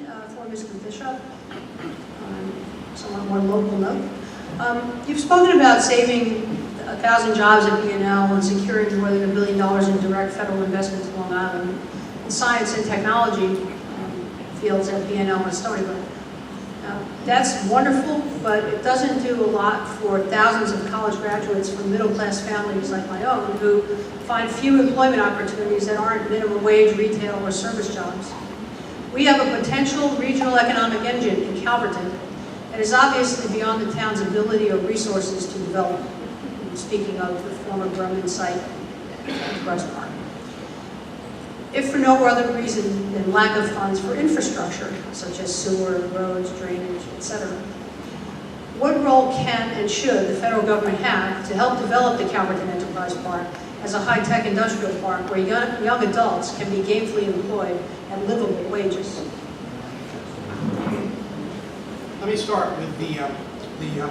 for Mr. Bishop, somewhat more local note. You've spoken about saving 1,000 jobs at B&L and securing more than $1 billion in direct federal investment to Long Island in science and technology fields at B&L and Stony Brook. That's wonderful, but it doesn't do a lot for thousands of college graduates from middle-class families like my own who find few employment opportunities that aren't minimum wage, retail, or service jobs. We have a potential regional economic engine in Calverton that is obviously beyond the town's ability or resources to develop. Speaking of the former Grumman site at West Park. If for no other reason than lack of funds for infrastructure, such as sewer, roads, drainage, etc. What role can and should the federal government have to help develop the Calverton Enterprise Park as a high-tech industrial park where young adults can be gainfully employed at livable wages? Let me start with the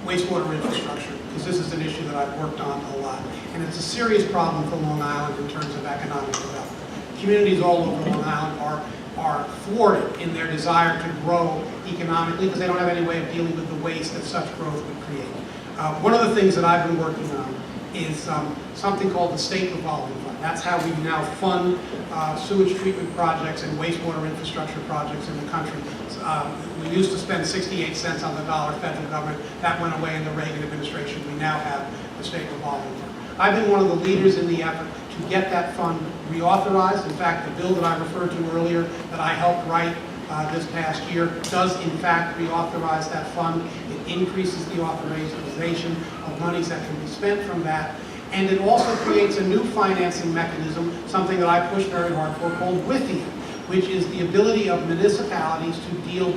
wastewater infrastructure, because this is an issue that I've worked on a lot. And it's a serious problem for Long Island in terms of economic development. Communities all over Long Island are thwarted in their desire to grow economically because they don't have any way of dealing with the waste that such growth would create. One of the things that I've been working on is something called the State Revolving Fund. That's how we now fund sewage treatment projects and wastewater infrastructure projects in the country. We used to spend 68 cents on the dollar, federal government. That went away in the Reagan administration. We now have the State Revolving Fund. I've been one of the leaders in the effort to get that fund reauthorized. In fact, the bill that I referred to earlier that I helped write this past year does in fact reauthorize that fund. It increases the authorization of monies that can be spent from that. And it also creates a new financing mechanism, something that I pushed very hard for, called WIFIA, which is the ability of municipalities to deal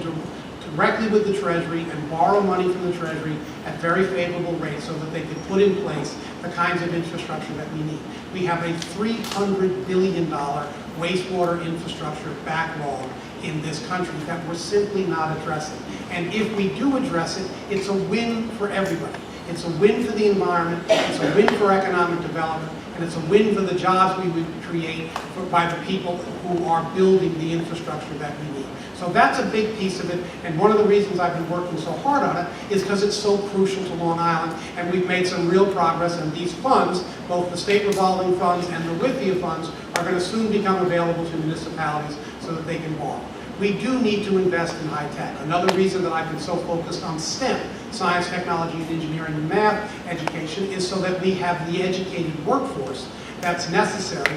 directly with the Treasury and borrow money from the Treasury at very favorable rates so that they can put in place the kinds of infrastructure that we need. We have a $300 billion wastewater infrastructure backlog in this country that we're simply not addressing. And if we do address it, it's a win for everybody. It's a win for the environment, it's a win for economic development, and it's a win for the jobs we would create by the people who are building the infrastructure that we need. So that's a big piece of it, and one of the reasons I've been working so hard on it is because it's so crucial to Long Island, and we've made some real progress, and these funds, both the state revolving funds and the WIFIA funds, are going to soon become available to municipalities so that they can borrow. We do need to invest in high tech. Another reason that I've been so focused on STEM, science, technology, and engineering and math education, is so that we have the educated workforce that's necessary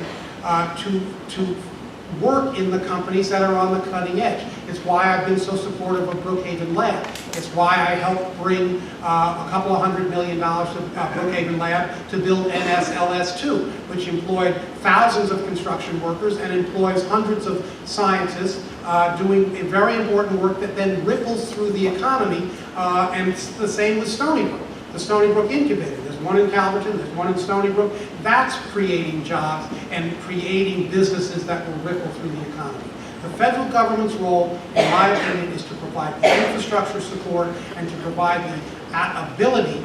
to work in the companies that are on the cutting edge. It's why I've been so supportive of Brookhaven Lab. It's why I helped bring a couple of $100 million to Brookhaven Lab to build NSLS2, which employed thousands of construction workers and employs hundreds of scientists doing very important work that then ripples through the economy, and it's the same with Stony Brook. The Stony Brook Incubator. There's one in Calverton, there's one in Stony Brook. That's creating jobs and creating businesses that will ripple through the economy. The federal government's role, in my opinion, is to provide the infrastructure support and to provide the ability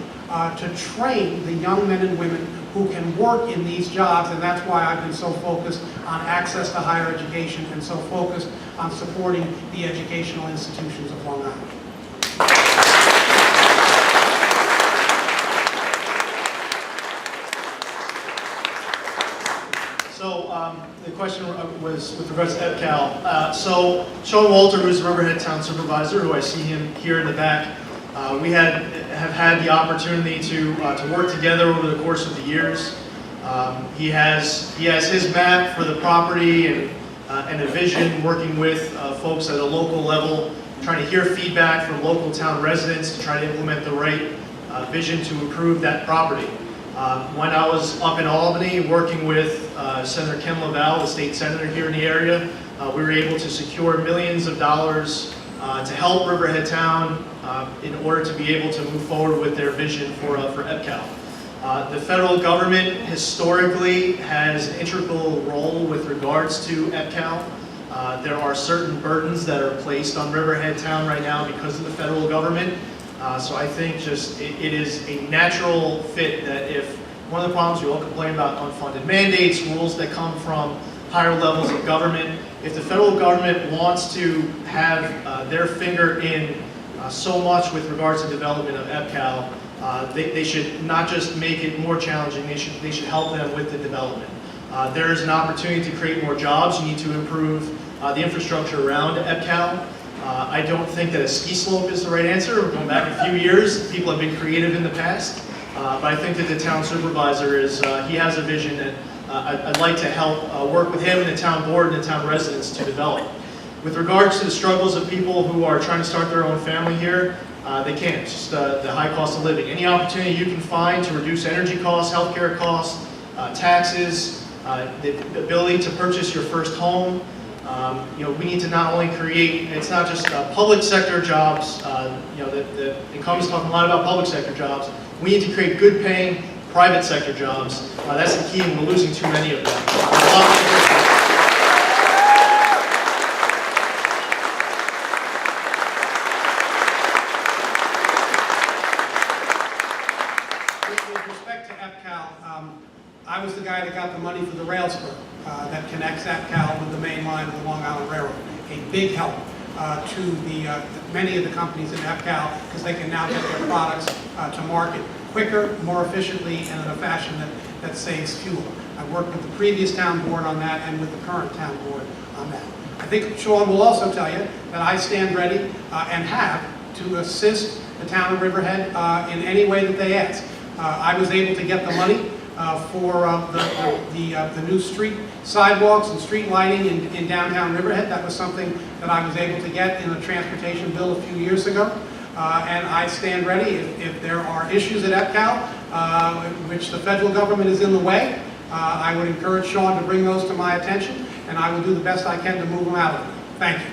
to train the young men and women who can work in these jobs, and that's why I've been so focused on access to higher education and so focused on supporting the educational institutions of Long Island. So the question was with regards to EPCAL. So Sean Walter, who's the Riverhead Town Supervisor, who I see him here in the back, we have had the opportunity to work together over the course of the years. He has his map for the property and a vision, working with folks at a local level, trying to hear feedback from local town residents to try to implement the right vision to improve that property. When I was up in Albany working with Senator Ken LaValle, the state senator here in the area, we were able to secure millions of dollars to help Riverhead Town in order to be able to move forward with their vision for EPCAL. The federal government historically has an integral role with regards to EPCAL. There are certain burdens that are placed on Riverhead Town right now because of the federal government. So I think just it is a natural fit that if one of the problems we all complain about unfunded mandates, rules that come from higher levels of government. If the federal government wants to have their finger in so much with regards to development of EPCAL, they should not just make it more challenging, they should help them with the development. There is an opportunity to create more jobs. You need to improve the infrastructure around EPCAL. I don't think that a ski slope is the right answer. We're going back a few years. People have been creative in the past. But I think that the town supervisor he has a vision that I'd like to help work with him and the town board and the town residents to develop. With regards to the struggles of people who are trying to start their own family here, they can't. It's just the high cost of living. Any opportunity you can find to reduce energy costs, healthcare costs, taxes, the ability to purchase your first home. We need to not only create, it's not just public sector jobs, the incumbents talk a lot about public sector jobs. We need to create good paying private sector jobs. That's the key, and we're losing too many of them. With respect to EPCAL, I was the guy that got the money for the rail spur that connects EPCAL with the main line of the Long Island Railroad. A big help to many of the companies in EPCAL, because they can now get their products to market quicker, more efficiently, and in a fashion that saves fuel. I worked with the previous town board on that and with the current town board on that. I think Sean will also tell you that I stand ready and have to assist the town of Riverhead in any way that they ask. I was able to get the money for the new street sidewalks and street lighting in downtown Riverhead. That was something that I was able to get in a transportation bill a few years ago. And I stand ready if there are issues at EPCAL, which the federal government is in the way. I would encourage Sean to bring those to my attention, and I will do the best I can to move them out of it. Thank you.